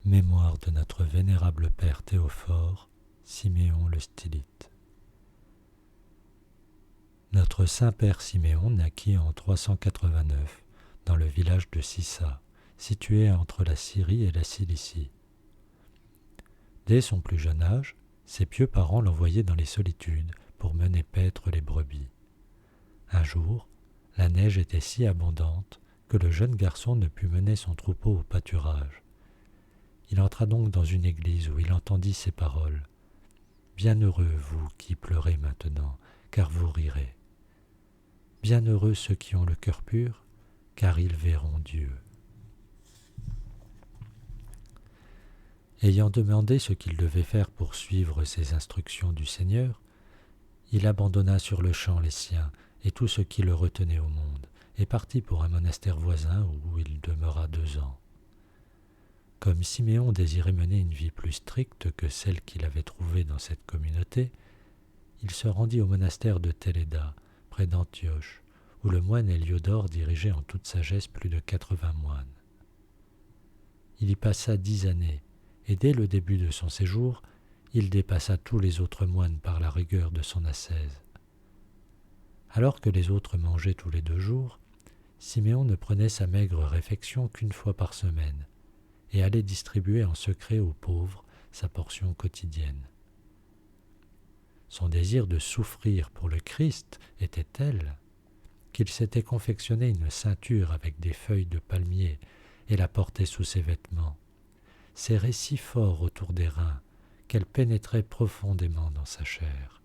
Mémoire de notre vénérable père Théophore, Siméon le Stylite. Notre Saint-Père Siméon naquit en 389 dans le village de Sissa, situé entre la Syrie et la Cilicie. Dès son plus jeune âge, ses pieux parents l'envoyaient dans les solitudes pour mener paître les brebis. Un jour, la neige était si abondante que le jeune garçon ne put mener son troupeau au pâturage. Il entra donc dans une église où il entendit ces paroles. « Bienheureux vous qui pleurez maintenant, car vous rirez. Bienheureux ceux qui ont le cœur pur, car ils verront Dieu. » Ayant demandé ce qu'il devait faire pour suivre ces instructions du Seigneur, il abandonna sur le champ les siens et tout ce qui le retenait au monde, et partit pour un monastère voisin où il demeura 2 ans. Comme Siméon désirait mener une vie plus stricte que celle qu'il avait trouvée dans cette communauté, il se rendit au monastère de Téléda, près d'Antioche, où le moine Héliodore dirigeait en toute sagesse plus de 80 moines. Il y passa 10 années, et dès le début de son séjour, il dépassa tous les autres moines par la rigueur de son ascèse. Alors que les autres mangeaient tous les 2 jours, Siméon ne prenait sa maigre réfection qu'1 fois par semaine, et allait distribuer en secret aux pauvres sa portion quotidienne. Son désir de souffrir pour le Christ était tel qu'il s'était confectionné une ceinture avec des feuilles de palmier et la portait sous ses vêtements, serrée si fort autour des reins qu'elle pénétrait profondément dans sa chair.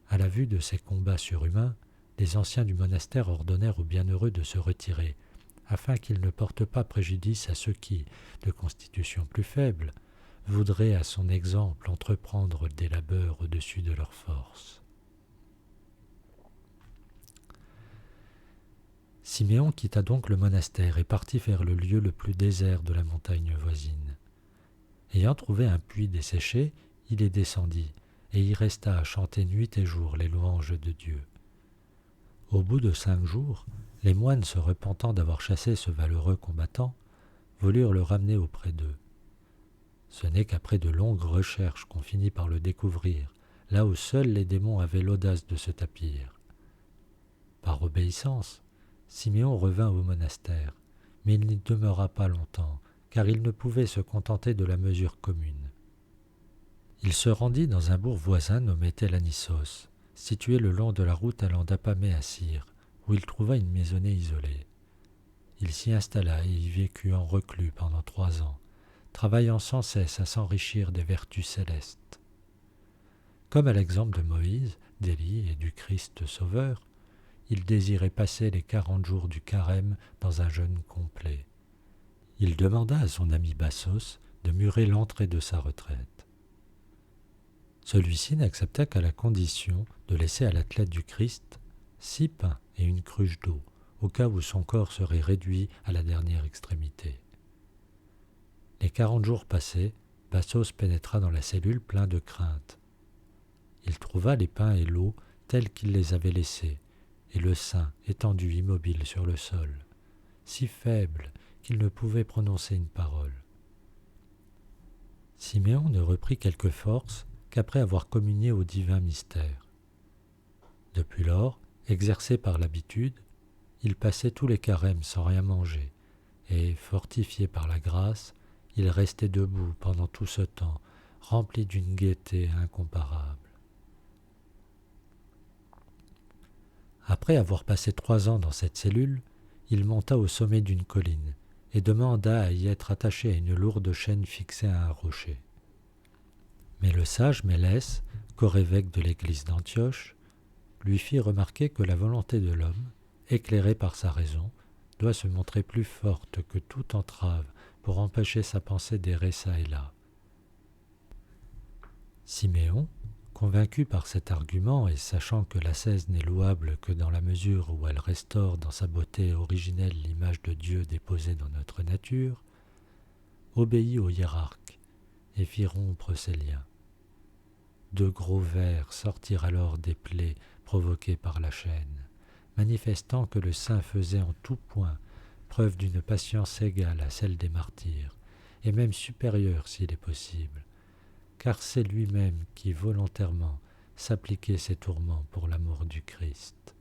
À la vue de ces combats surhumains, les anciens du monastère ordonnèrent aux bienheureux de se retirer, afin qu'ils ne portent pas préjudice à ceux qui, de constitution plus faible, voudraient à son exemple entreprendre des labeurs au-dessus de leurs forces. Siméon quitta donc le monastère et partit vers le lieu le plus désert de la montagne voisine. Ayant trouvé un puits desséché, il y descendit, et y resta à chanter nuit et jour les louanges de Dieu. Au bout de 5 jours, les moines, se repentant d'avoir chassé ce valeureux combattant, voulurent le ramener auprès d'eux. Ce n'est qu'après de longues recherches qu'on finit par le découvrir, là où seuls les démons avaient l'audace de se tapir. Par obéissance, Siméon revint au monastère, mais il n'y demeura pas longtemps, car il ne pouvait se contenter de la mesure commune. Il se rendit dans un bourg voisin nommé Télanissos, situé le long de la route allant d'Apamée à Syre, où il trouva une maisonnée isolée. Il s'y installa et y vécut en reclus pendant 3 ans, travaillant sans cesse à s'enrichir des vertus célestes. Comme à l'exemple de Moïse, d'Élie et du Christ Sauveur, il désirait passer les 40 jours du carême dans un jeûne complet. Il demanda à son ami Bassos de murer l'entrée de sa retraite. Celui-ci n'accepta qu'à la condition de laisser à l'athlète du Christ 6 pains et une cruche d'eau, au cas où son corps serait réduit à la dernière extrémité. Les 40 jours passés, Bassos pénétra dans la cellule plein de crainte. Il trouva les pains et l'eau tels qu'il les avait laissés, et le saint étendu immobile sur le sol, si faible qu'il ne pouvait prononcer une parole. Siméon ne reprit quelque force qu'après avoir communié au divin mystère. Depuis lors, exercé par l'habitude, il passait tous les carêmes sans rien manger, et, fortifié par la grâce, il restait debout pendant tout ce temps, rempli d'une gaieté incomparable. Après avoir passé 3 ans dans cette cellule, il monta au sommet d'une colline et demanda à y être attaché à une lourde chaîne fixée à un rocher. Mais le sage Mélès, corps évêque de l'église d'Antioche, lui fit remarquer que la volonté de l'homme, éclairée par sa raison, doit se montrer plus forte que toute entrave pour empêcher sa pensée d'errer çà et là. Siméon, convaincu par cet argument et sachant que l'ascèse n'est louable que dans la mesure où elle restaure dans sa beauté originelle l'image de Dieu déposée dans notre nature, obéit au hiérarque et fit rompre ses liens. 2 gros vers sortirent alors des plaies provoquées par la chaîne, manifestant que le saint faisait en tout point preuve d'une patience égale à celle des martyrs et même supérieur s'il est possible, car c'est lui-même qui volontairement s'appliquait ces tourments pour l'amour du Christ.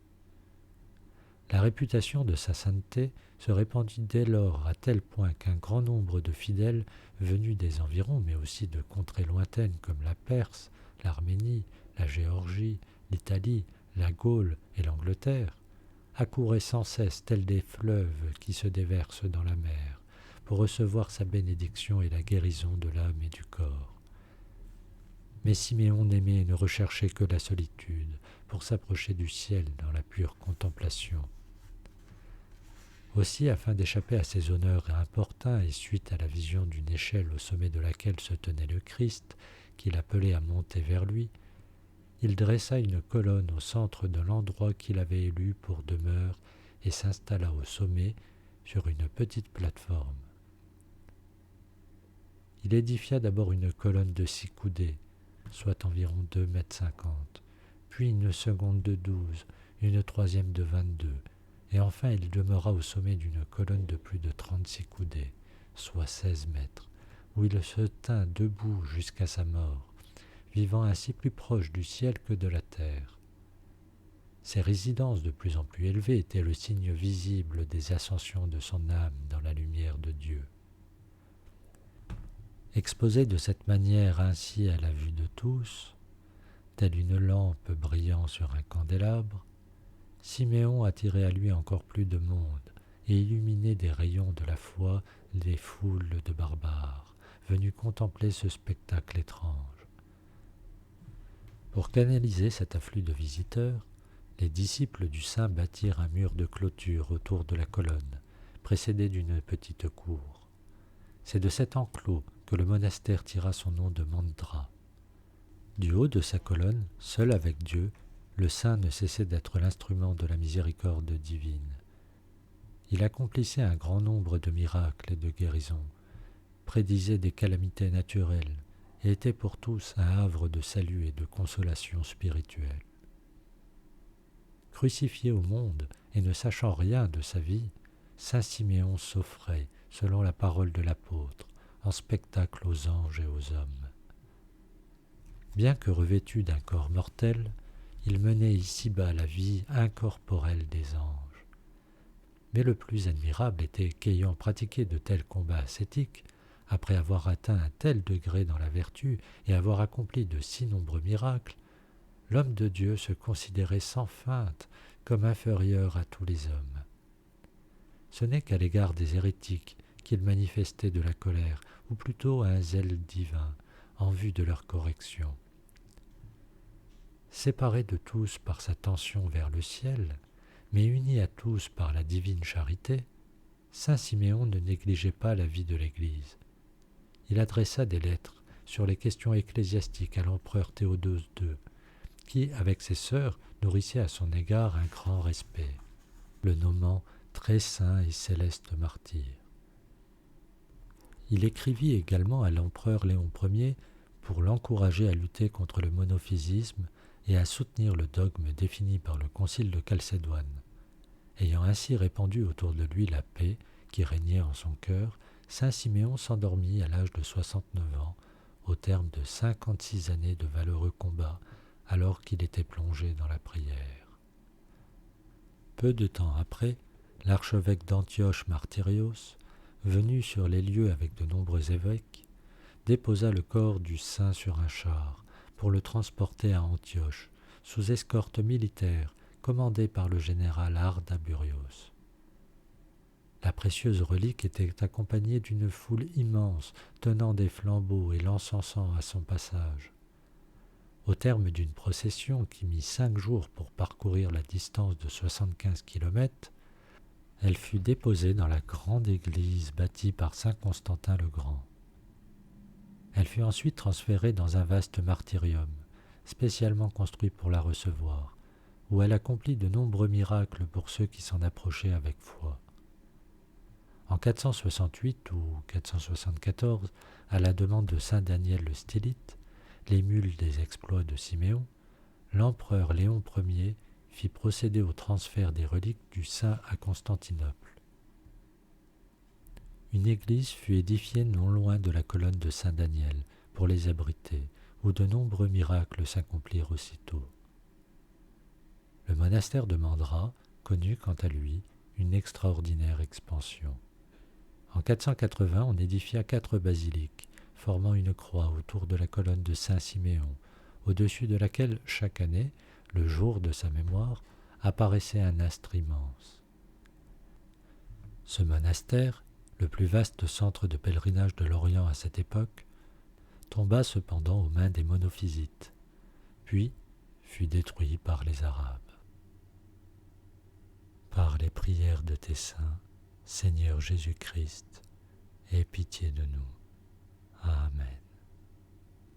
La réputation de sa sainteté se répandit dès lors à tel point qu'un grand nombre de fidèles venus des environs, mais aussi de contrées lointaines comme la Perse, l'Arménie, la Géorgie, l'Italie, la Gaule et l'Angleterre, accouraient sans cesse tels des fleuves qui se déversent dans la mer, pour recevoir sa bénédiction et la guérison de l'âme et du corps. Mais Siméon n'aimait et ne recherchait que la solitude, pour s'approcher du ciel dans la pure contemplation. Aussi, afin d'échapper à ces honneurs importuns et suite à la vision d'une échelle au sommet de laquelle se tenait le Christ, qu'il appelait à monter vers lui, il dressa une colonne au centre de l'endroit qu'il avait élu pour demeure et s'installa au sommet sur une petite plateforme. Il édifia d'abord une colonne de 6 coudées, soit environ 2,50 m, puis une seconde de 12, une troisième de 22, et enfin il demeura au sommet d'une colonne de plus de 36 coudées, soit 16 mètres, où il se tint debout jusqu'à sa mort, vivant ainsi plus proche du ciel que de la terre. Ces résidences de plus en plus élevées étaient le signe visible des ascensions de son âme dans la lumière de Dieu. Exposé de cette manière ainsi à la vue de tous, telle une lampe brillant sur un candélabre, Siméon attirait à lui encore plus de monde et illuminait des rayons de la foi les foules de barbares, venus contempler ce spectacle étrange. Pour canaliser cet afflux de visiteurs, les disciples du saint bâtirent un mur de clôture autour de la colonne, précédé d'une petite cour. C'est de cet enclos que le monastère tira son nom de Mandra. Du haut de sa colonne, seul avec Dieu, le saint ne cessait d'être l'instrument de la miséricorde divine. Il accomplissait un grand nombre de miracles et de guérisons, prédisait des calamités naturelles et était pour tous un havre de salut et de consolation spirituelle. Crucifié au monde et ne sachant rien de sa vie, saint Siméon s'offrait, selon la parole de l'apôtre, en spectacle aux anges et aux hommes. Bien que revêtu d'un corps mortel, il menait ici-bas la vie incorporelle des anges. Mais le plus admirable était qu'ayant pratiqué de tels combats ascétiques, après avoir atteint un tel degré dans la vertu et avoir accompli de si nombreux miracles, l'homme de Dieu se considérait sans feinte comme inférieur à tous les hommes. Ce n'est qu'à l'égard des hérétiques qu'il manifestait de la colère, ou plutôt un zèle divin, en vue de leur correction. Séparé de tous par sa tension vers le ciel, mais uni à tous par la divine charité, saint Siméon ne négligeait pas la vie de l'Église. Il adressa des lettres sur les questions ecclésiastiques à l'empereur Théodose II, qui, avec ses sœurs, nourrissait à son égard un grand respect, le nommant très saint et céleste martyr. Il écrivit également à l'empereur Léon Ier pour l'encourager à lutter contre le monophysisme et à soutenir le dogme défini par le concile de Chalcédoine. Ayant ainsi répandu autour de lui la paix qui régnait en son cœur, saint Siméon s'endormit à l'âge de 69 ans, au terme de 56 années de valeureux combats, alors qu'il était plongé dans la prière. Peu de temps après, l'archevêque d'Antioche Martyrios, venu sur les lieux avec de nombreux évêques, déposa le corps du saint sur un char pour le transporter à Antioche, sous escorte militaire commandée par le général Ardaburios. La précieuse relique était accompagnée d'une foule immense tenant des flambeaux et l'encensant à son passage. Au terme d'une procession qui mit 5 jours pour parcourir la distance de 75 kilomètres, elle fut déposée dans la grande église bâtie par saint Constantin le Grand. Elle fut ensuite transférée dans un vaste martyrium, spécialement construit pour la recevoir, où elle accomplit de nombreux miracles pour ceux qui s'en approchaient avec foi. En 468 ou 474, à la demande de saint Daniel le Stylite, l'émule des exploits de Siméon, l'empereur Léon Ier fit procéder au transfert des reliques du saint à Constantinople. une église fut édifiée non loin de la colonne de Saint-Daniel pour les abriter, où de nombreux miracles s'accomplirent aussitôt. Le monastère de Mandra connut quant à lui une extraordinaire expansion. En 480, on édifia 4 basiliques, formant une croix autour de la colonne de Saint-Siméon, au-dessus de laquelle, chaque année, le jour de sa mémoire, apparaissait un astre immense. Ce monastère, le plus vaste centre de pèlerinage de l'Orient à cette époque, tomba cependant aux mains des monophysites, puis fut détruit par les Arabes. Par les prières de tes saints, Seigneur Jésus-Christ, aie pitié de nous. Amen.